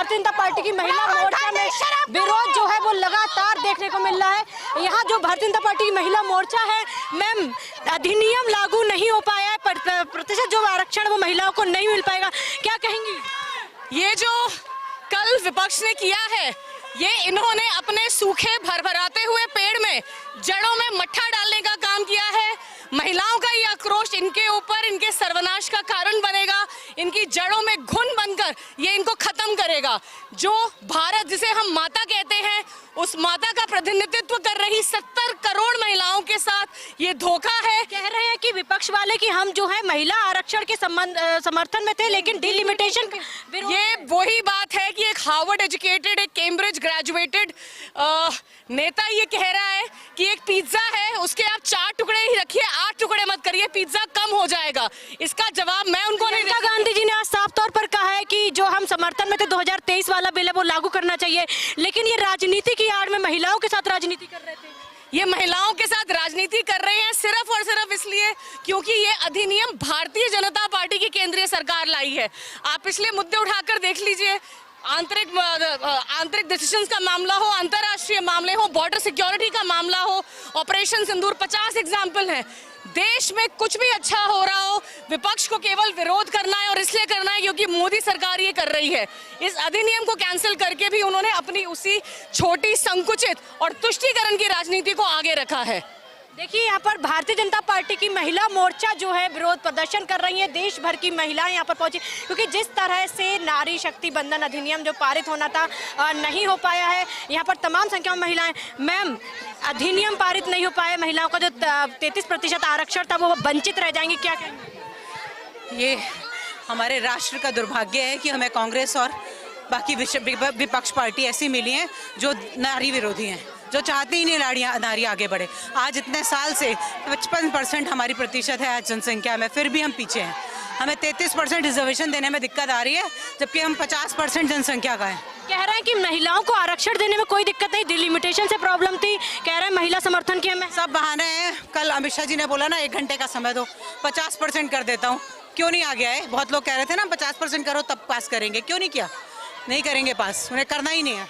Bharatiya Janata party की महिला मोर्चा में विरोध जो है वो लगातार देखने को मिल रहा है। यहाँ जो भारतीय जनता पार्टी की महिला मोर्चा है, मैम अधिनियम लागू नहीं हो पाया है, प्रतिशत जो आरक्षण वो महिलाओं को नहीं मिल पाएगा, क्या कहेंगी? ये जो कल विपक्ष ने किया है, ये इन्होंने अपने सूखे भरभराते हुए पेड़ में जड़ों में मट्ठा डालने का काम किया है। महिलाओं का ये आक्रोश इनके ऊपर इनके सर्वनाश का कारण बनेगा, इनकी जड़ों में घुन बनकर ये इनको खत्म करेगा। जो भारत जिसे हम माता कहते हैं, उस माता का प्रतिनिधित्व कर रही 70 करोड़ महिलाओं के साथ ये धोखा है। कह रहे हैं कि विपक्ष वाले कि हम जो है महिला आरक्षण के समर्थन में थे, लेकिन डिलिमिटेशन ये वही बात है कि एक हार्वर्ड एजुकेटेड, एक कैम्ब्रिज ग्रेजुएटेड नेता ये कह रहा है कि एक पिज्जा है, उसके आप 4 टुकड़े ही रखिए, 8 टुकड़े मत करिए, पिज्जा कम हो जाएगा। इसका जवाब मैं उनको नहीं प्रियंका गांधी जी ने आज साफ तौर पर कहा है कि जो हम समर्थन में थे 2023 वाला बिल है वो लागू करना चाहिए, लेकिन ये राजनीति की आड़ में महिलाओं के साथ राजनीति कर रहे थे। ये महिलाओं के साथ राजनीति कर रहे हैं सिर्फ और सिर्फ इसलिए क्योंकि ये अधिनियम भारतीय जनता पार्टी की केंद्रीय सरकार लाई है। आप पिछले मुद्दे उठाकर देख लीजिए, आंतरिक डिसीजंस का मामला हो, अंतर्राष्ट्रीय मामले हो, बॉर्डर सिक्योरिटी का मामला हो, ऑपरेशन सिंदूर, 50 एग्जाम्पल हैं। देश में कुछ भी अच्छा हो रहा हो, विपक्ष को केवल विरोध करना है और इसलिए करना है क्योंकि मोदी सरकार ये कर रही है। इस अधिनियम को कैंसिल करके भी उन्होंने अपनी उसी छोटी संकुचित और तुष्टीकरण की राजनीति को आगे रखा है। देखिए यहाँ पर भारतीय जनता पार्टी की महिला मोर्चा जो है विरोध प्रदर्शन कर रही है, देश भर की महिलाएं यहाँ पर पहुंची, क्योंकि जिस तरह से नारी शक्ति बंधन अधिनियम जो पारित होना था नहीं हो पाया है। यहाँ पर तमाम संख्या में महिलाएं, मैम अधिनियम पारित नहीं हो पाया, महिलाओं का जो 33% आरक्षण था वो वंचित रह जाएंगी, क्या कहेंगे? ये हमारे राष्ट्र का दुर्भाग्य है कि हमें कांग्रेस और बाकी विपक्ष पार्टी ऐसी मिली हैं जो नारी विरोधी हैं, जो चाहती ही नहीं नारी आगे बढ़े। आज इतने साल से 55% हमारी प्रतिशत है आज जनसंख्या में, फिर भी हम पीछे हैं। हमें 33% रिजर्वेशन देने में दिक्कत आ रही है, जबकि हम 50% जनसंख्या का है। कह रहे हैं कि महिलाओं को आरक्षण देने में कोई दिक्कत नहीं, डिलिमिटेशन से प्रॉब्लम थी, कह रहे हैं महिला समर्थन किया। मैं सब बहाने हैं। कल अमित शाह जी ने बोला ना 1 घंटे का समय दो, 50% कर देता हूँ, क्यों नहीं आ गया है? बहुत लोग कह रहे थे ना 50% करो तब पास करेंगे, क्यों नहीं किया? नहीं करेंगे पास, उन्हें करना ही नहीं है।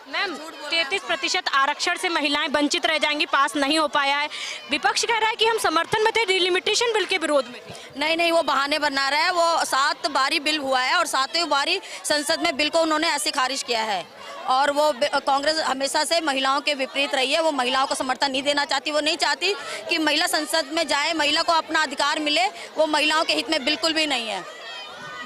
मैम 33% आरक्षण से महिलाएं वंचित रह जाएंगी, पास नहीं हो पाया है। विपक्ष कह रहा है कि हम समर्थन में थे, डिलिमिटेशन बिल के विरोध में थे। नहीं, वो बहाने बना रहा है। वो 7 बारी बिल हुआ है और 7वीं बारी संसद में बिल को उन्होंने ऐसे खारिज किया है। और वो कांग्रेस हमेशा से महिलाओं के विपरीत रही है, वो महिलाओं को समर्थन नहीं देना चाहती। वो नहीं चाहती कि महिला संसद में जाए, महिला को अपना अधिकार मिले, वो महिलाओं के हित में बिल्कुल भी नहीं है।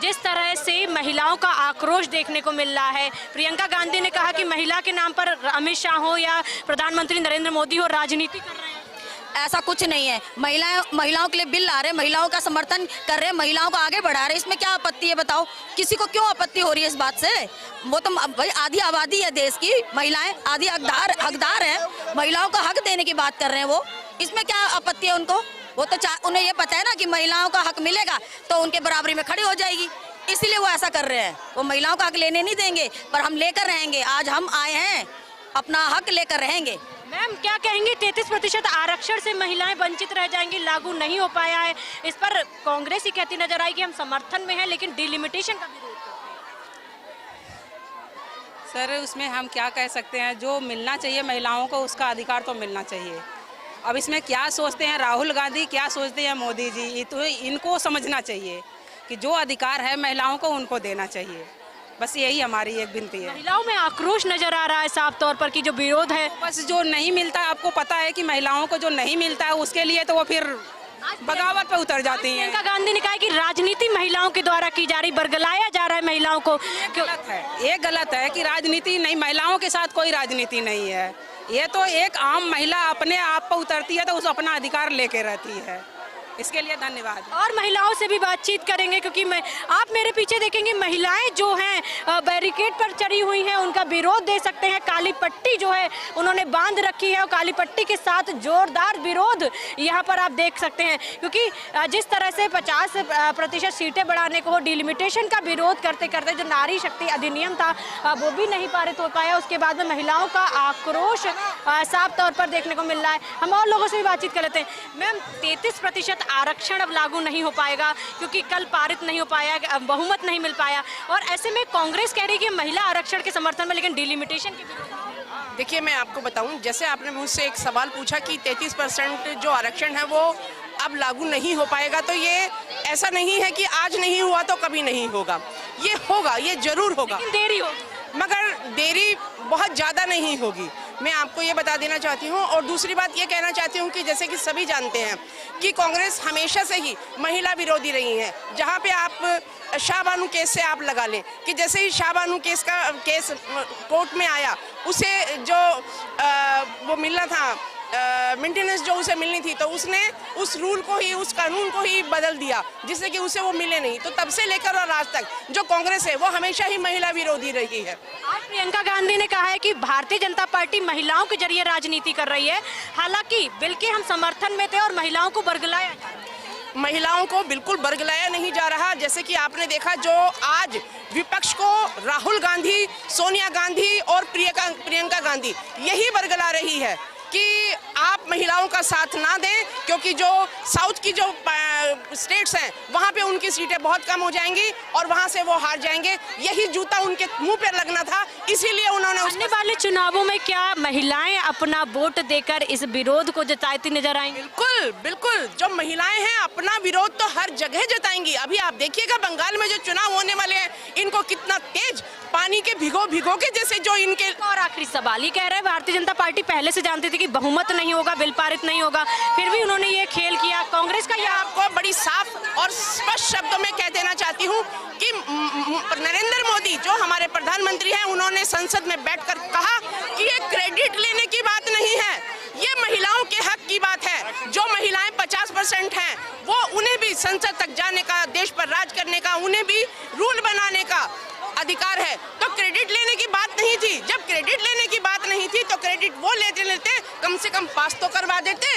जिस तरह से महिलाओं का आक्रोश देखने को मिल रहा है, प्रियंका गांधी ने कहा कि महिला के नाम पर अमित शाह हो या प्रधानमंत्री नरेंद्र मोदी हो राजनीति कर रहे हैं। ऐसा कुछ नहीं है। महिलाओं के लिए बिल ला रहे, महिलाओं का समर्थन कर रहे, महिलाओं को आगे बढ़ा रहे, इसमें क्या आपत्ति है बताओ? किसी को क्यों आपत्ति हो रही है इस बात से? वो तो भाई आधी आबादी है देश की, महिलाएं आधी हकदार हैं, महिलाओं को हक देने की बात कर रहे हैं वो, इसमें क्या आपत्ति है उनको? वो तो उन्हें ये पता है ना कि महिलाओं का हक मिलेगा तो उनके बराबरी में खड़ी हो जाएगी, इसीलिए वो ऐसा कर रहे हैं। वो महिलाओं का हक लेने नहीं देंगे, पर हम लेकर रहेंगे। आज हम आए हैं, अपना हक लेकर रहेंगे। मैम क्या कहेंगी, 33% आरक्षण से महिलाएं वंचित रह जाएंगी, लागू नहीं हो पाया है, इस पर कांग्रेस ही कहती नजर आई कि हम समर्थन में हैं लेकिन डिलिमिटेशन का विरोध करते हैं। सर उसमें हम क्या कह सकते हैं, जो मिलना चाहिए महिलाओं को उसका अधिकार तो मिलना चाहिए। अब इसमें क्या सोचते हैं राहुल गांधी, क्या सोचते हैं मोदी जी, ये तो इनको समझना चाहिए कि जो अधिकार है महिलाओं को उनको देना चाहिए। बस यही हमारी एक विनती है। महिलाओं में आक्रोश नजर आ रहा है साफ तौर पर कि जो विरोध है, बस जो नहीं मिलता है, आपको पता है कि महिलाओं को जो नहीं मिलता है उसके लिए तो वो फिर बगावत पे उतर जाती हैं। प्रियंका गांधी ने कहा कि राजनीति महिलाओं के द्वारा की जा रही, बरगलाया जा रहा है महिलाओं को। गलत है, ये गलत है कि राजनीति नहीं, महिलाओं के साथ कोई राजनीति नहीं है। ये तो एक आम महिला अपने आप पर उतरती है तो उस अपना अधिकार लेके रहती है। इसके लिए धन्यवाद। और महिलाओं से भी बातचीत करेंगे क्योंकि आप मेरे पीछे देखेंगे महिलाएं जो हैं बैरिकेड पर चढ़ी हुई हैं, उनका विरोध दे सकते हैं। काली पट्टी जो है उन्होंने बांध रखी है और काली पट्टी के साथ जोरदार विरोध यहाँ पर आप देख सकते हैं, क्योंकि जिस तरह से 50% सीटें बढ़ाने को डिलिमिटेशन का विरोध करते करते जो नारी शक्ति अधिनियम था वो भी नहीं पारित हो पाया। उसके बाद में महिलाओं का आक्रोश साफ तौर पर देखने को मिल रहा है। हम और लोगों से भी बातचीत कर लेते हैं। मैम 33% साथ आरक्षण अब लागू नहीं हो पाएगा क्योंकि कल पारित नहीं हो पाया, बहुमत नहीं मिल पाया। और ऐसे में कांग्रेस कह रही है कि महिला आरक्षण के समर्थन में, लेकिन डिलिमिटेशन के विरोध। देखिए, मैं आपको बताऊं, जैसे आपने मुझसे एक सवाल पूछा कि 33% जो आरक्षण है वो अब लागू नहीं हो पाएगा, तो ये ऐसा नहीं है कि आज नहीं हुआ तो कभी नहीं होगा। ये होगा, ये जरूर होगा, लेकिन देरी हो, मगर देरी बहुत ज़्यादा नहीं होगी। मैं आपको ये बता देना चाहती हूँ। और दूसरी बात ये कहना चाहती हूँ कि जैसे कि सभी जानते हैं कि कांग्रेस हमेशा से ही महिला विरोधी रही है। जहाँ पे आप शाहबानू केस से आप लगा लें कि जैसे ही शाहबानू केस कोर्ट में आया, उसे जो वो मिलना था मेंटेनेंस जो उसे मिलनी थी, तो उसने उस रूल को ही, उस कानून को ही बदल दिया जिससे कि उसे वो मिले नहीं। तो तब से लेकर और आज तक जो कांग्रेस है वो हमेशा ही महिला विरोधी रही है। आज प्रियंका गांधी ने कहा है कि भारतीय जनता पार्टी महिलाओं के जरिए राजनीति कर रही है। हालांकि बिल के हम समर्थन में थे और महिलाओं को बरगलाया जा रहा है। महिलाओं को बिल्कुल बरगलाया नहीं जा रहा। जैसे कि आपने देखा, जो आज विपक्ष को राहुल गांधी, सोनिया गांधी और प्रियंका गांधी यही बरगला रही है कि आप महिलाओं का साथ ना दें, क्योंकि जो साउथ की जो स्टेट्स हैं वहाँ पे उनकी सीटें बहुत कम हो जाएंगी और वहाँ से वो हार जाएंगे। यही जूता उनके मुंह पर लगना था, इसीलिए उन्होंने आने वाले चुनावों में क्या महिलाएं अपना वोट देकर इस विरोध को जताती नजर आएंगी? बिल्कुल बिल्कुल, जो महिलाएं हैं अपना विरोध तो हर जगह जताएंगी। अभी आप देखिएगा बंगाल में जो चुनाव होने वाले हैं, इनको कितना तेज पानी के भिगो के जैसे जो इनके। और आखिरी सवाल, ये कह रहे हैं भारतीय जनता पार्टी पहले से जानती थी कि बहुमत नहीं होगा, बिल पारित नहीं होगा, फिर भी उन्होंने ये खेल किया। कांग्रेस का यह आपको बड़ी साफ और स्पष्ट शब्दों में कह देना चाहती हूँ कि नरेंद्र मोदी जो हमारे प्रधानमंत्री हैं, उन्होंने संसद में बैठकर कहा कि ये क्रेडिट लेने की बात नहीं है, ये महिलाओं के हक की बात है। जो महिलाएं 50% हैं, वो उन्हें भी संसद तक जाने का, देश पर राज करने का, उन्हें भी रूल बनाने का अधिकार है। तो क्रेडिट लेने की बात नहीं थी। जब क्रेडिट लेने की बात नहीं थी तो क्रेडिट वो लेते, कम से कम पास तो करवा देते।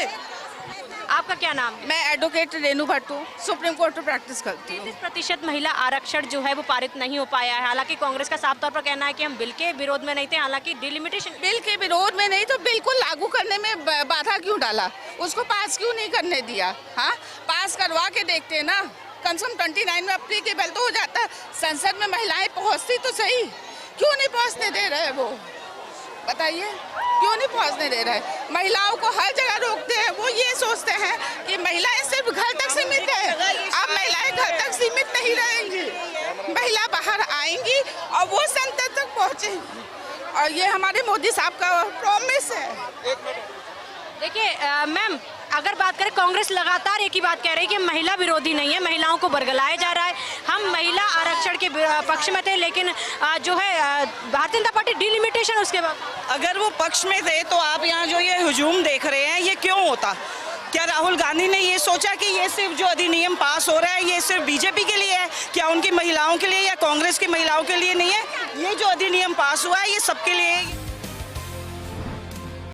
आपका क्या नाम है? मैं एडवोकेट रेनू भट्ट हूँ, सुप्रीम कोर्ट में प्रैक्टिस करती हूँ। 33% महिला आरक्षण जो है वो पारित नहीं हो पाया है। हालांकि कांग्रेस का साफ तौर पर कहना है कि हम बिल के विरोध में नहीं थे, हालांकि डिलिमिटेशन बिल के विरोध में नहीं तो बिल्कुल लागू करने में बाधा क्यों डाला, उसको पास क्यों नहीं करने दिया? हाँ, पास करवा के देखते ना, कम से कम 29 में अप्लीकेबल तो हो जाता। संसद में महिलाएं पहुँचती तो सही, क्यों नहीं पहुँचने दे रहे वो? बताइए, क्यों नहीं पहुंचने दे रहे? महिलाओं को हर जगह रोकते हैं। वो ये सोचते हैं कि महिलाएं सिर्फ घर तक सीमित है। अब महिलाएं घर तक सीमित नहीं रहेंगी, महिला बाहर आएंगी और वो संसद तक पहुंचेंगी। और ये हमारे मोदी साहब का प्रॉमिस है। देखिए मैम, अगर बात करें, कांग्रेस लगातार एक ही बात कह रही है कि महिला विरोधी नहीं है, महिलाओं को बरगलाया जा रहा है। हम महिला आरक्षण के पक्ष में थे, लेकिन जो है भारतीय जनता पार्टी डिलिमिटेशन उसके बाद। अगर वो पक्ष में थे तो आप यहाँ जो ये हुजूम देख रहे हैं, ये क्यों होता? क्या राहुल गांधी ने ये सोचा कि ये सिर्फ जो अधिनियम पास हो रहा है ये सिर्फ बीजेपी के लिए है? क्या उनकी महिलाओं के लिए या कांग्रेस की महिलाओं के लिए नहीं है? ये जो अधिनियम पास हुआ है ये सबके लिए है।